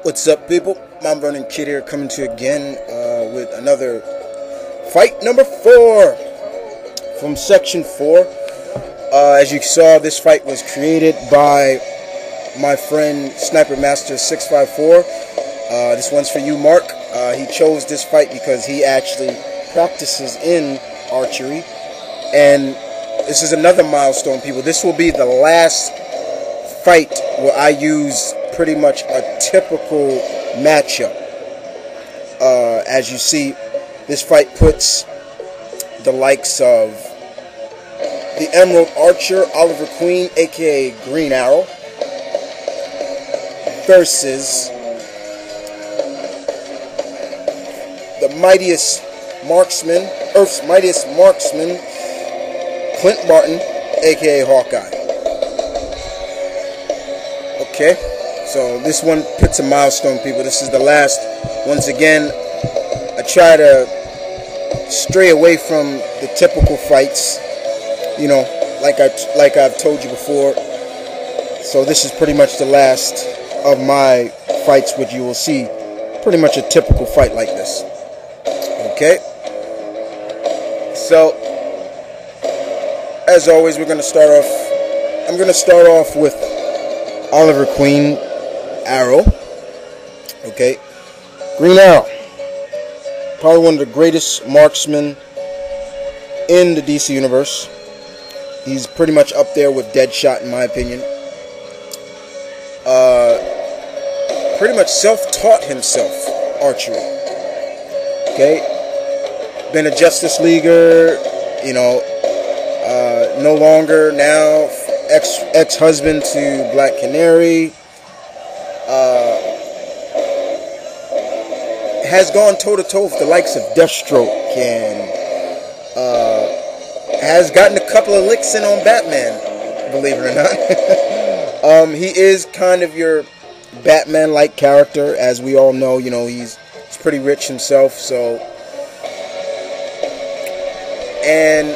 What's up, people? Mom Vernon Kid here, coming to you again with another fight number 4 from Section 4. As you saw, this fight was created by my friend Sniper Master 654. This one's for you, Mark. He chose this fight because he actually practices in archery, and this is another milestone, people. This will be the last fight where I use pretty much a typical matchup. As you see, this fight puts the likes of the Emerald Archer, Oliver Queen, aka Green Arrow, versus the mightiest marksman, Earth's mightiest marksman, Clint Barton, aka Hawkeye. Okay, so this one puts a milestone, people. This is the last. Once again, I try to stray away from the typical fights, you know, like I've told you before. So this is pretty much the last of my fights, which you will see pretty much a typical fight like this. Okay, so as always, I'm going to start off with Oliver Queen Arrow. Okay, Green Arrow, probably one of the greatest marksmen in the DC universe. He's pretty much up there with Deadshot, in my opinion. Pretty much self-taught himself archery. Okay, been a Justice Leaguer, you know. No longer now ex-husband to Black Canary. Has gone toe-to-toe with the likes of Deathstroke, and has gotten a couple of licks in on Batman, believe it or not. He is kind of your Batman-like character, as we all know. You know, he's pretty rich himself, so. And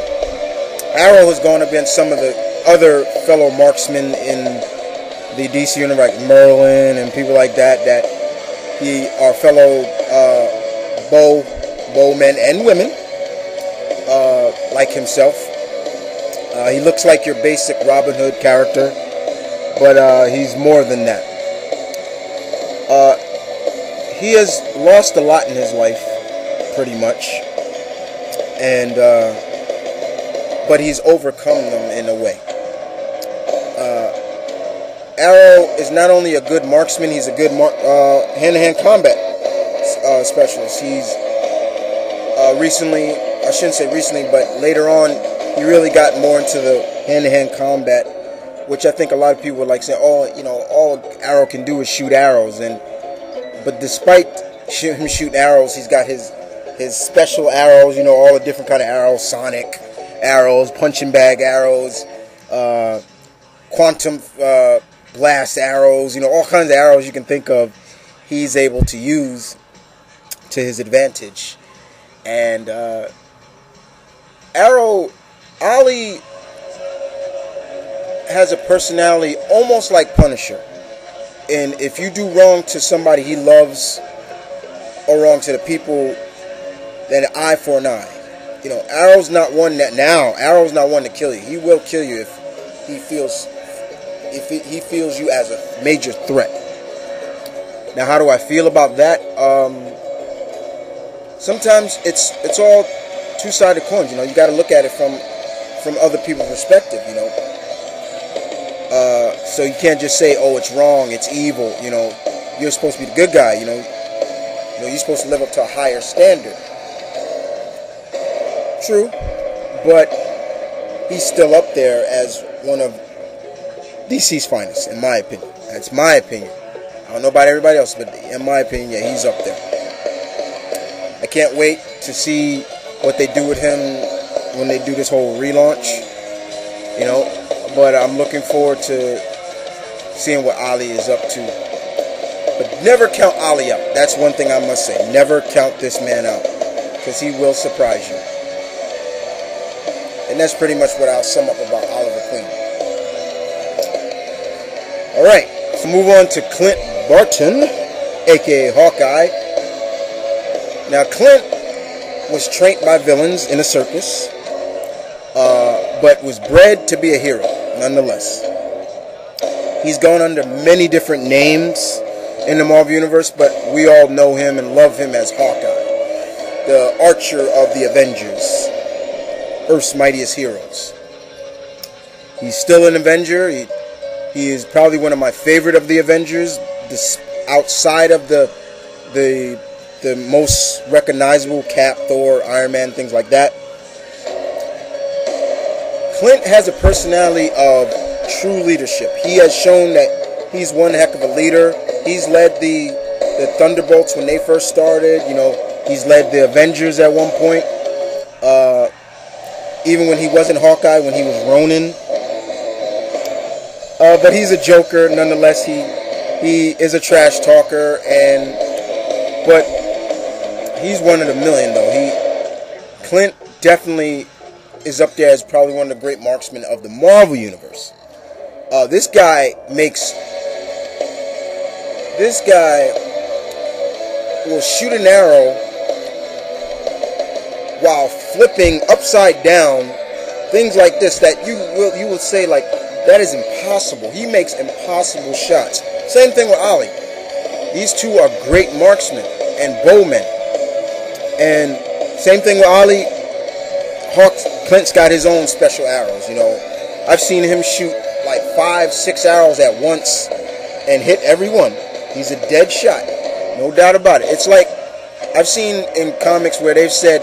Arrow has gone against some of the other fellow marksmen in the DC universe, like Merlin and people like that, that he are fellow bowmen and women, like himself. He looks like your basic Robin Hood character, but he's more than that. He has lost a lot in his life, pretty much, and but he's overcome them in a way. Arrow is not only a good marksman, he's a good hand-to-hand combat specialist. He's recently, I shouldn't say recently, but later on, he really got more into the hand-to-hand combat, which I think a lot of people would like say, oh, you know, all Arrow can do is shoot arrows. But despite him shooting arrows, he's got his special arrows, you know, all the different kind of arrows, sonic arrows, punching bag arrows, quantum blast arrows, you know, all kinds of arrows you can think of, he's able to use to his advantage. And Ollie has a personality almost like Punisher. And if you do wrong to somebody he loves, or wrong to the people, then an eye for an eye. You know, Arrow's not one to kill you. He will kill you if he feels you as a major threat. Now, how do I feel about that? Sometimes it's all two-sided coins. You know, you got to look at it from other people's perspective. You know, so you can't just say, "Oh, it's wrong, it's evil." You know, you're supposed to be the good guy. You know, you're supposed to live up to a higher standard. True, but he's still up there as one of DC's finest, in my opinion. That's my opinion. I don't know about everybody else, but in my opinion, yeah, he's up there. I can't wait to see what they do with him when they do this whole relaunch, you know, but I'm looking forward to seeing what Ollie is up to. But never count Ollie out. That's one thing I must say. Never count this man out, because he will surprise you. And that's pretty much what I'll sum up about Oliver Queen. Alright, so move on to Clint Barton, aka Hawkeye. Now, Clint was trained by villains in a circus, but was bred to be a hero, nonetheless. He's gone under many different names in the Marvel Universe, but we all know him and love him as Hawkeye, the archer of the Avengers, Earth's mightiest heroes. He's still an Avenger. He is probably one of my favorite of the Avengers, outside of the most recognizable, Cap, Thor, Iron Man, things like that. Clint has a personality of true leadership. He has shown that he's one heck of a leader. He's led the Thunderbolts when they first started. You know, he's led the Avengers at one point. Even when he wasn't Hawkeye, when he was Ronin. But he's a joker, nonetheless. He is a trash talker, but he's one in a million, though. Clint definitely is up there as probably one of the great marksmen of the Marvel Universe. This guy will shoot an arrow while flipping upside down, things like this that you will say, like, that is impossible. He makes impossible shots. Same thing with Ollie. These two are great marksmen and bowmen. And same thing with Ollie. Clint's got his own special arrows. You know, I've seen him shoot like 5-6 arrows at once and hit every one. He's a dead shot, no doubt about it. It's like I've seen in comics where they've said,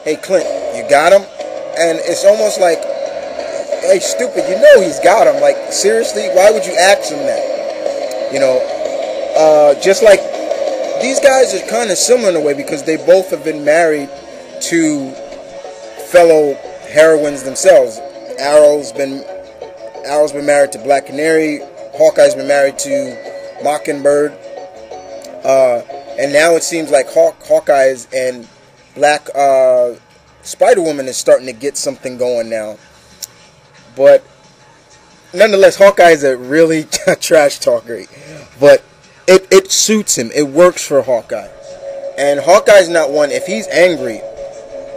"Hey Clint, you got him," and it's almost like, "Hey, stupid, you know he's got him." Like, seriously, why would you ask him that? You know, just like these guys are kind of similar in a way because they both have been married to fellow heroines themselves. Arrow's been married to Black Canary. Hawkeye's been married to Mockingbird. And now it seems like Hawkeye's and Black Spider-Woman is starting to get something going now. But nonetheless, Hawkeye is a really trash talker. But it suits him. It works for Hawkeye. And Hawkeye's not one, if he's angry,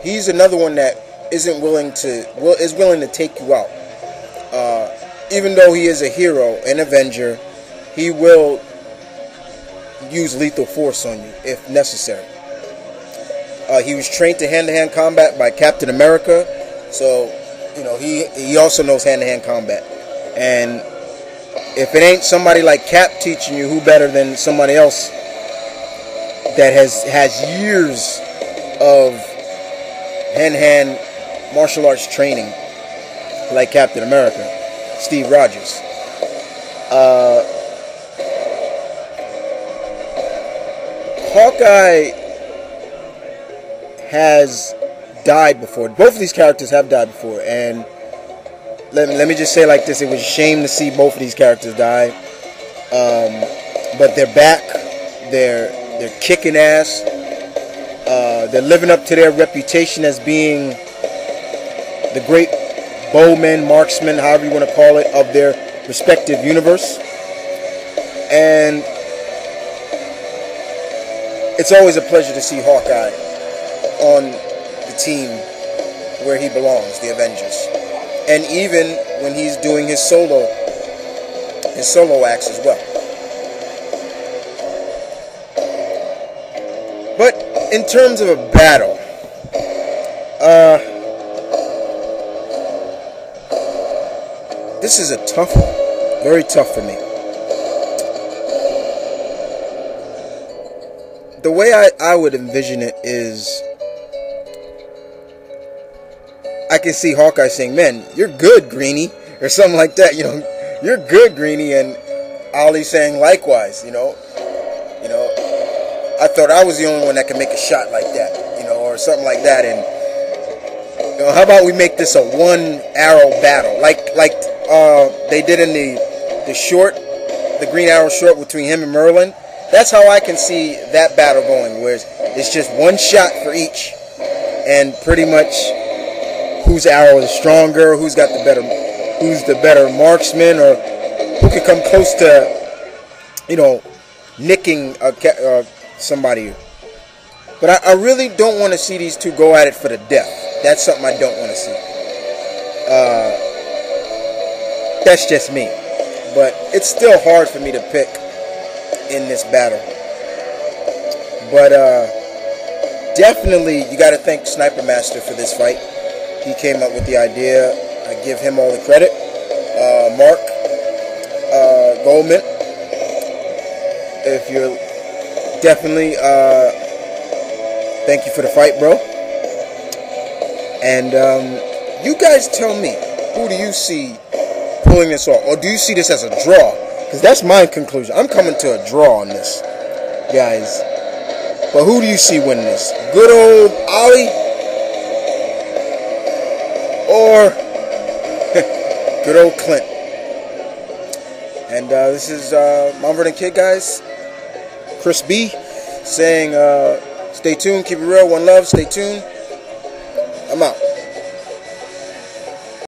he's another one that is willing to take you out. Even though he is a hero, an Avenger, he will use lethal force on you if necessary. He was trained to hand-to-hand combat by Captain America, so you know he also knows hand-to-hand combat. And if it ain't somebody like Cap teaching you, who better than somebody else that has years of hand-to-hand martial arts training like Captain America, Steve Rogers. Hawkeye has died before. Both of these characters have died before, and let me just say like this: it was a shame to see both of these characters die. But they're back. They're kicking ass. They're living up to their reputation as being the great bowmen, marksmen, however you want to call it, of their respective universe. And it's always a pleasure to see Hawkeye on the team where he belongs, the Avengers. And even when he's doing his solo acts as well. But in terms of a battle, this is a tough one. Very tough for me. The way I would envision it is, I can see Hawkeye saying, "Man, you're good, Greenie," or something like that. You know, "You're good, Greenie," and Ollie saying likewise. You know, I thought I was the only one that could make a shot like that, you know, or something like that. And you know, how about we make this a one-arrow battle, like they did in the Green Arrow short between him and Merlin. That's how I can see that battle going, where it's just one shot for each, and pretty much whose arrow is stronger, who's the better marksman, or who can come close to, you know, nicking somebody. But I really don't want to see these two go at it for the death. That's something I don't want to see. That's just me. But it's still hard for me to pick in this battle. But definitely, you got to thank Sniper Master for this fight. He came up with the idea. I give him all the credit. Mark Goldman, if you're definitely, thank you for the fight, bro. And you guys tell me, who do you see pulling this off? Or do you see this as a draw? Because that's my conclusion. I'm coming to a draw on this, guys. But who do you see winning this? Good old Ali? Or good old Clint? And this is M.V.K, guys. Chris B saying, stay tuned, keep it real, one love, stay tuned. I'm out.